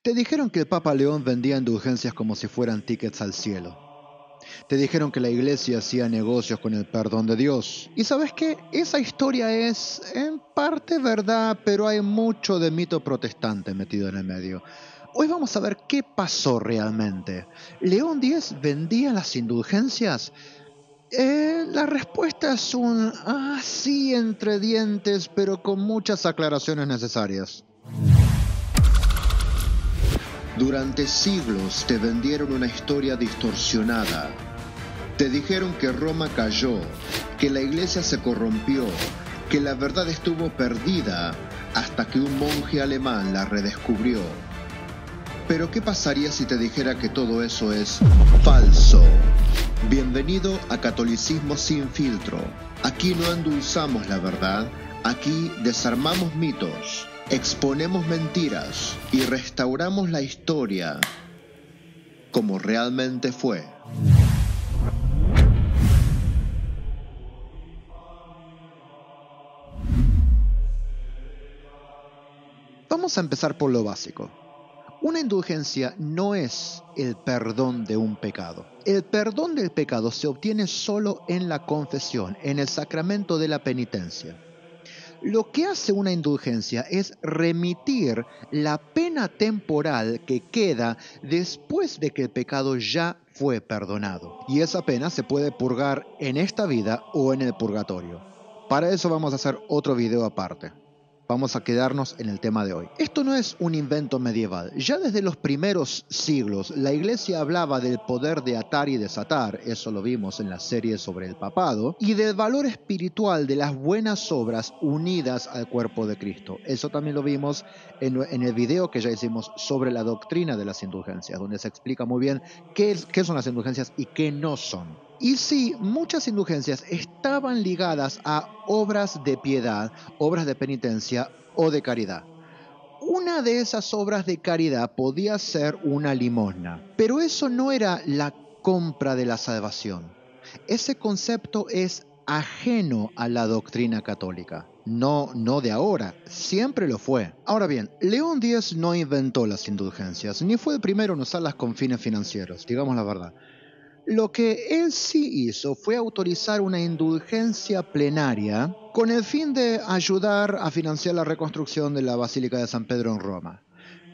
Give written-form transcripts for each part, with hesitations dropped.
Te dijeron que el Papa León vendía indulgencias como si fueran tickets al cielo. Te dijeron que la iglesia hacía negocios con el perdón de Dios. Y sabes qué, esa historia es en parte verdad, pero hay mucho de mito protestante metido en el medio. Hoy vamos a ver qué pasó realmente. ¿León X vendía las indulgencias? La respuesta es un sí entre dientes, pero con muchas aclaraciones necesarias. Durante siglos te vendieron una historia distorsionada. Te dijeron que Roma cayó, que la iglesia se corrompió, que la verdad estuvo perdida hasta que un monje alemán la redescubrió. Pero ¿qué pasaría si te dijera que todo eso es falso? Bienvenido a Catolicismo sin filtro. Aquí no endulzamos la verdad, aquí desarmamos mitos, exponemos mentiras y restauramos la historia como realmente fue. Vamos a empezar por lo básico. Una indulgencia no es el perdón de un pecado. El perdón del pecado se obtiene solo en la confesión, en el sacramento de la penitencia. Lo que hace una indulgencia es remitir la pena temporal que queda después de que el pecado ya fue perdonado. Y esa pena se puede purgar en esta vida o en el purgatorio. Para eso vamos a hacer otro video aparte. Vamos a quedarnos en el tema de hoy. Esto no es un invento medieval. Ya desde los primeros siglos, la iglesia hablaba del poder de atar y desatar, eso lo vimos en la serie sobre el papado, y del valor espiritual de las buenas obras unidas al cuerpo de Cristo. Eso también lo vimos en el video que ya hicimos sobre la doctrina de las indulgencias, donde se explica muy bien qué son las indulgencias y qué no son. Y sí, muchas indulgencias estaban ligadas a obras de piedad, obras de penitencia o de caridad. Una de esas obras de caridad podía ser una limosna, pero eso no era la compra de la salvación. Ese concepto es ajeno a la doctrina católica. No de ahora, siempre lo fue. Ahora bien, León X no inventó las indulgencias, ni fue el primero en usarlas con fines financieros, digamos la verdad. Lo que él sí hizo fue autorizar una indulgencia plenaria con el fin de ayudar a financiar la reconstrucción de la Basílica de San Pedro en Roma.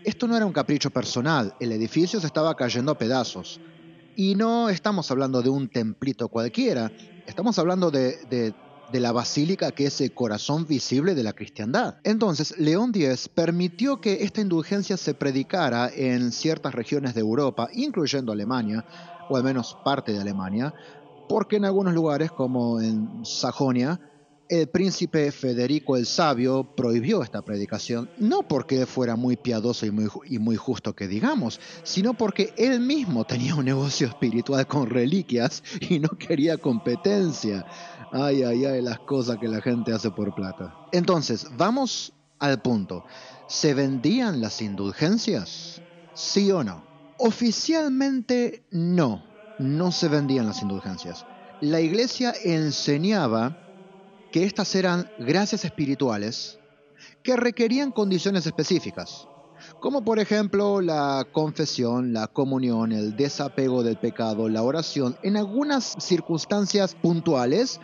Esto no era un capricho personal, el edificio se estaba cayendo a pedazos. Y no estamos hablando de un templito cualquiera, estamos hablando de la basílica que es el corazón visible de la cristiandad. Entonces, León X permitió que esta indulgencia se predicara en ciertas regiones de Europa, incluyendo Alemania, o al menos parte de Alemania, porque en algunos lugares, como en Sajonia, el príncipe Federico el Sabio prohibió esta predicación, no porque fuera muy piadoso y muy justo que digamos, sino porque él mismo tenía un negocio espiritual con reliquias y no quería competencia. Ay, las cosas que la gente hace por plata. Entonces, vamos al punto. ¿Se vendían las indulgencias? ¿Sí o no? Oficialmente no se vendían las indulgencias. La iglesia enseñaba que estas eran gracias espirituales que requerían condiciones específicas, como por ejemplo la confesión, la comunión, el desapego del pecado, la oración, en algunas circunstancias puntuales,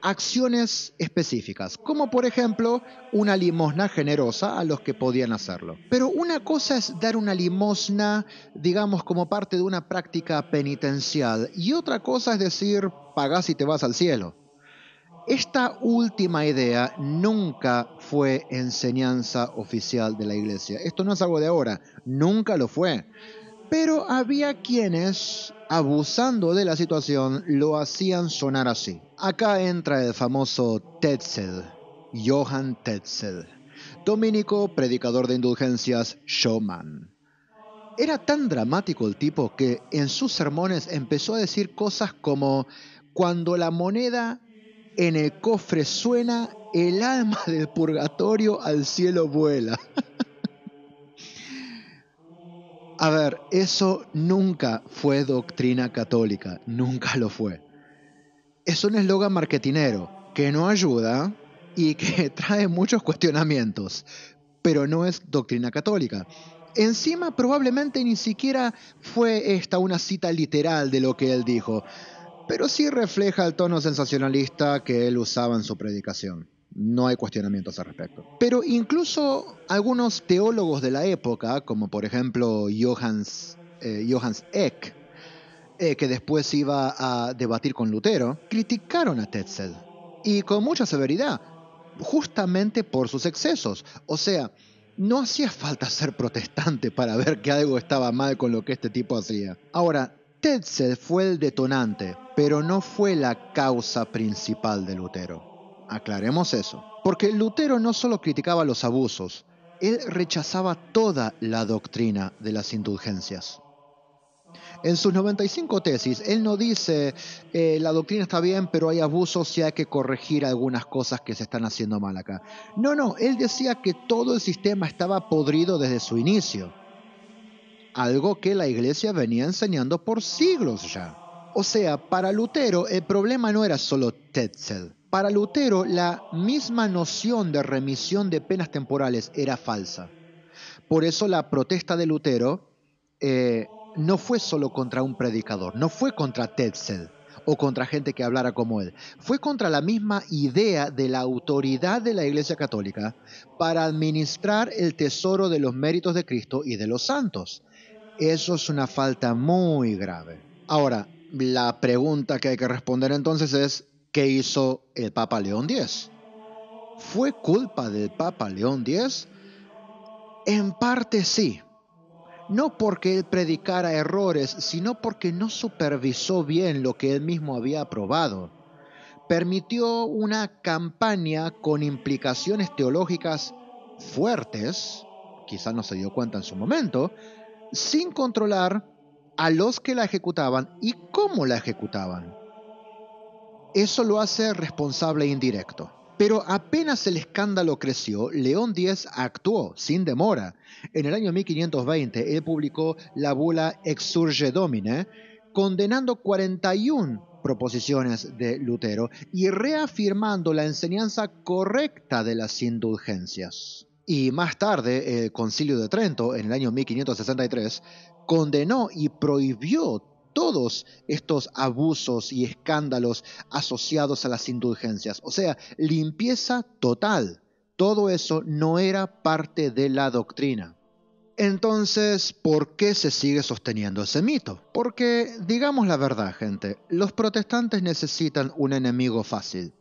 acciones específicas, como por ejemplo una limosna generosa a los que podían hacerlo. Pero una cosa es dar una limosna, digamos, como parte de una práctica penitencial, y otra cosa es decir, pagás y te vas al cielo. Esta última idea nunca fue enseñanza oficial de la iglesia. Esto no es algo de ahora, nunca lo fue. Pero había quienes, abusando de la situación, lo hacían sonar así. Acá entra el famoso Tetzel, Johann Tetzel, dominico, predicador de indulgencias, showman. Era tan dramático el tipo que en sus sermones empezó a decir cosas como: cuando la moneda en el cofre suena, el alma del purgatorio al cielo vuela. A ver, eso nunca fue doctrina católica, nunca lo fue. Es un eslogan marketinero que no ayuda y que trae muchos cuestionamientos, pero no es doctrina católica. Encima, probablemente ni siquiera fue esta una cita literal de lo que él dijo, pero sí refleja el tono sensacionalista que él usaba en su predicación. No hay cuestionamientos al respecto. Pero incluso algunos teólogos de la época, como por ejemplo Johannes Eck, que después iba a debatir con Lutero, criticaron a Tetzel, y con mucha severidad, justamente por sus excesos. O sea, no hacía falta ser protestante para ver que algo estaba mal con lo que este tipo hacía. Ahora, Tetzel fue el detonante, pero no fue la causa principal de Lutero. Aclaremos eso. Porque Lutero no solo criticaba los abusos, él rechazaba toda la doctrina de las indulgencias. En sus 95 tesis, él no dice la doctrina está bien, pero hay abusos y hay que corregir algunas cosas que se están haciendo mal acá. No, él decía que todo el sistema estaba podrido desde su inicio. Algo que la iglesia venía enseñando por siglos ya. O sea, para Lutero el problema no era solo Tetzel. Para Lutero la misma noción de remisión de penas temporales era falsa. Por eso la protesta de Lutero no fue solo contra un predicador, no fue contra Tetzel o contra gente que hablara como él. Fue contra la misma idea de la autoridad de la Iglesia Católica para administrar el tesoro de los méritos de Cristo y de los santos. Eso es una falta muy grave. Ahora, la pregunta que hay que responder entonces es, ¿qué hizo el Papa León X? ¿Fue culpa del Papa León X? En parte sí. No porque él predicara errores, sino porque no supervisó bien lo que él mismo había aprobado. Permitió una campaña con implicaciones teológicas fuertes, quizá no se dio cuenta en su momento, sin controlar a los que la ejecutaban y cómo la ejecutaban. Eso lo hace responsable indirecto. Pero apenas el escándalo creció, León X actuó sin demora. En el año 1520, él publicó la bula Exsurge Domine, condenando 41 proposiciones de Lutero y reafirmando la enseñanza correcta de las indulgencias. Y más tarde, el Concilio de Trento, en el año 1563, condenó y prohibió todos estos abusos y escándalos asociados a las indulgencias. O sea, limpieza total. Todo eso no era parte de la doctrina. Entonces, ¿por qué se sigue sosteniendo ese mito? Porque, digamos la verdad, gente, los protestantes necesitan un enemigo fácil.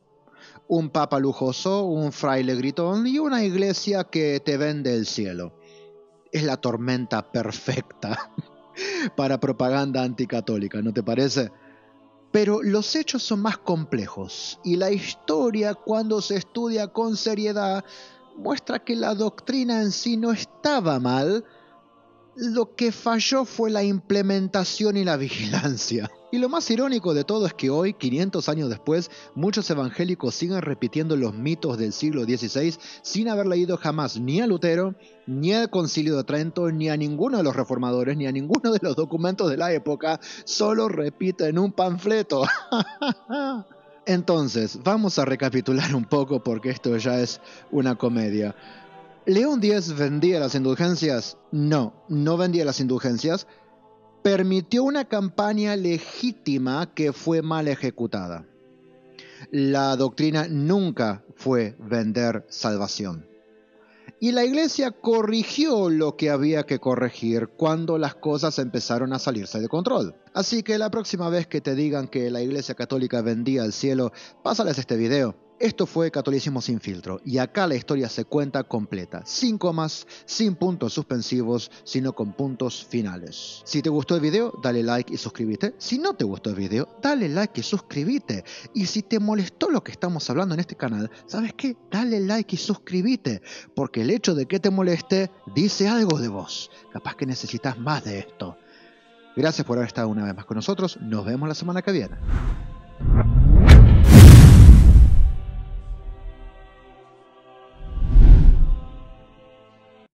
Un papa lujoso, un fraile gritón y una iglesia que te vende el cielo. Es la tormenta perfecta para propaganda anticatólica, ¿no te parece? Pero los hechos son más complejos y la historia, cuando se estudia con seriedad, muestra que la doctrina en sí no estaba mal. Lo que falló fue la implementación y la vigilancia. Y lo más irónico de todo es que hoy, 500 años después, muchos evangélicos siguen repitiendo los mitos del siglo XVI sin haber leído jamás ni a Lutero, ni al Concilio de Trento, ni a ninguno de los reformadores, ni a ninguno de los documentos de la época, solo repiten un panfleto. Entonces, vamos a recapitular un poco porque esto ya es una comedia. ¿León X vendía las indulgencias? No vendía las indulgencias. Permitió una campaña legítima que fue mal ejecutada. La doctrina nunca fue vender salvación. Y la iglesia corrigió lo que había que corregir cuando las cosas empezaron a salirse de control. Así que la próxima vez que te digan que la iglesia católica vendía el cielo, pásales este video. Esto fue Catolicismo sin filtro, y acá la historia se cuenta completa, sin comas, sin puntos suspensivos, sino con puntos finales. Si te gustó el video, dale like y suscríbete. Si no te gustó el video, dale like y suscríbete. Y si te molestó lo que estamos hablando en este canal, ¿sabes qué? Dale like y suscríbete, porque el hecho de que te moleste dice algo de vos. Capaz que necesitas más de esto. Gracias por haber estado una vez más con nosotros. Nos vemos la semana que viene.